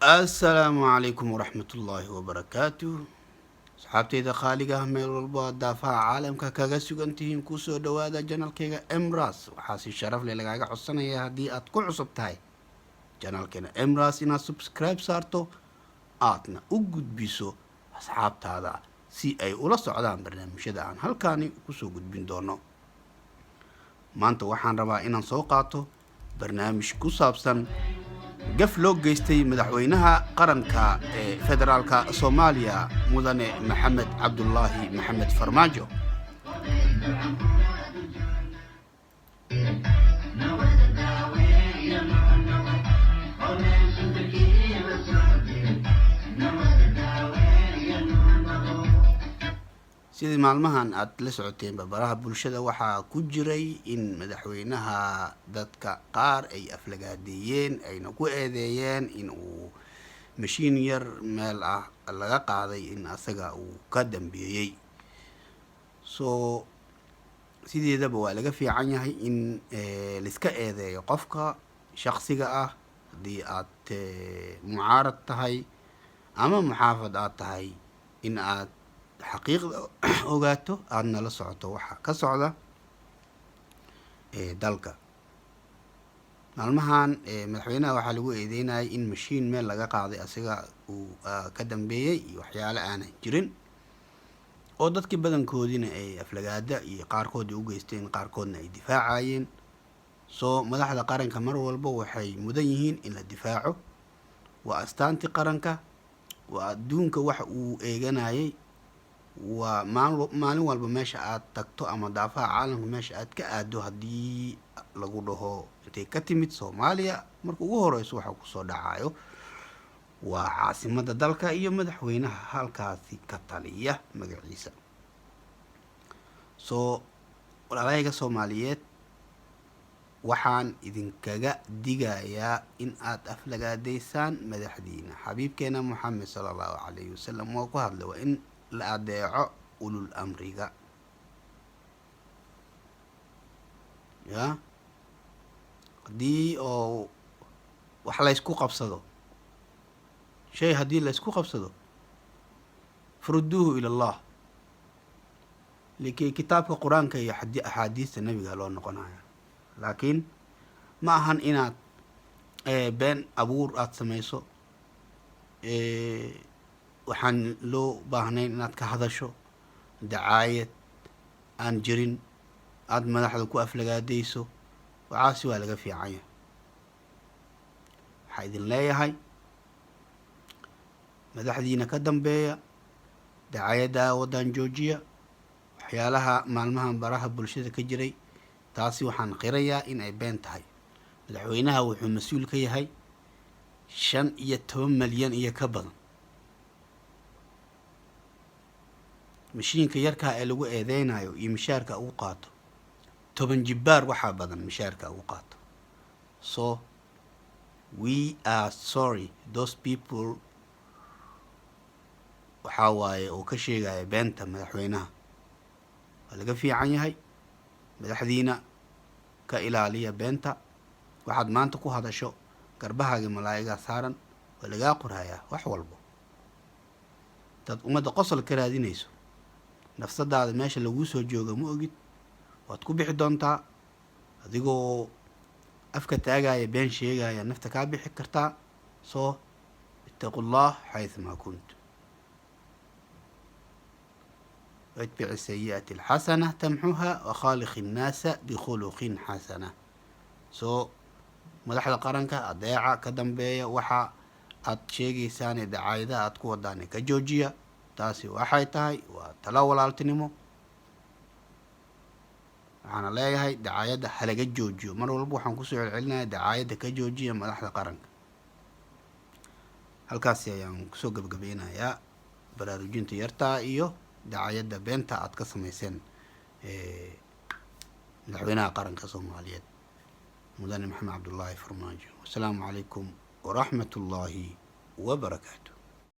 السلام عليكم ورحمة الله وبركاته. أصحابتي خالقة ميل والبا دافع عالم كاكا سوغنتين كوسو دوادا جنال كيغا امراس وحاسي شرف للاغاقا حسنا يا هدي اتكو عصب تاي جنال كينا امراس انا سبسكرايب سارتو آتنا وقود بيسو أصحاب تادا سي اي ولا سعودان برنامج شدان هل كاني كوسو قود بين دونو maanta waxaan rabaa inaan soo qaato barnaamij ku saabsan gaf loo geystay madaxweynaha qaranka ee federaalka Soomaaliya mudane Maxamed Cabdullaahi Maxamed Farmaajo. sidii maalmahan aad la socoteen baraha bulshada waxaa ku jiray in madaxweynaha dadka qaar ay aflagaadeeyeen ayna ku eedeeyeen in uu mashiin yar meel ah laga qaaday in asaga uu ka dambeeyay. sideedaba waa laga fiican yahay in liska eedeeyo qofka shakhsiga ah haddii aad mucaarad tahay ama muxaafad aad tahay in aad xaqiiqda ogaato aadna la socoto waxa ka socda dalka. maalmahan madaxweynaha waxaa lagu eedeynayay in mashiin meel laga qaaday asiga uu ka dambeeyay iyo waxyaalo aanan jirin oo dadkii badankoodina ay aflagaada iyo qaarkood u geysteen qaarkoodna ay difaacayeen. madaxda qaranka mar walba waxay mudan yihiin in la difaaco. waa astaantii qaranka, waa adduunka waxa uu eeganayay, waa maalin walba meesha aad tagto ama daafaha caalamka meesha aad ka aado haddii lagu dhaho intay ka timid Soomaaliya marka ugu horeyso waxa ku soo dhacayo waa caasimadda dalka iyo madaxweynaha halkaasi ka taliya magaciisa. walaalayga Soomaaliyeed waxaan idinkaga digayaa in aad aflagaadeysaan madaxdiina. xabiibkeena Muxamed sallallahu alayhi wasallam waa ku hadlay waa in la adeeco ulul amriga haddii oo wax laysku qabsado shay haddii laysku qabsado farudduuhu ila allah likay kitaabka qur-aanka iyo axaadiista nabiga loo noqonaya. laakiin ma ahan inaad been abuur aad samayso waxaan loo baahnayn inaad ka hadasho dacaayad aan jirin aad madaxda ku aflagaadeyso. waxaasi waa laga fiican yahay. waxaa idin leeyahay madaxdiina ka dambeeya dacaayadda waddan joojiya. waxyaalaha maalmahan baraha bulshada ka jiray taasi waxaan qirayaa in ay been tahay. madaxweynaha wuxuu mas-uul ka yahay 15 malyan iyo ka badan. mashiinka yarkaa ee lagu eedeynayo iyo mishaarka ugu qaato 10 jibbaar waxaa badan mishaarka ugu qaato. we are sorry those people waxaa waaye oo ka sheegaya beenta madaxweynaha. waa laga fiican yahay. madaxdiina ka ilaaliya beenta. waxaad maanta ku hadasho garbahaaga malaa'iga saaran waa lagaa qorayaa wax walbo. dad ummadda qosol ka raadinayso nafsadaada meesha lagu soo jooga ma ogid. waad ku bixi doontaa adigoo afka taagaya been sheegaya nafta kaa bixi kartaa. ittaqullah xaythuma kunt واتبع السيئة الحسنة تمحوها وخالق الناس بخلق حسنة. madaxda qaranka adeeca ka dambeeya waxa aad sheegaysaan dacaayada aad ku wadaan ka joojiya. taasi waxay tahay waa talo walaaltinimo. waxaana leeyahay dacaayada halaga joojiyo. mar walba waxaan ku soo celcelinayaa dacaayada ka joojiya madaxda qaranka. halkaasi ayaan kusoo gabagabeynayaa baraarujinta yartaa iyo dacaayada beenta aad ka samayseen madaxweynaha qaranka Soomaaliyeed mudane Maxamed Cabdullaahi Farmaajo. wasalaamu calaykum waraxmatullaahi wabarakaatu.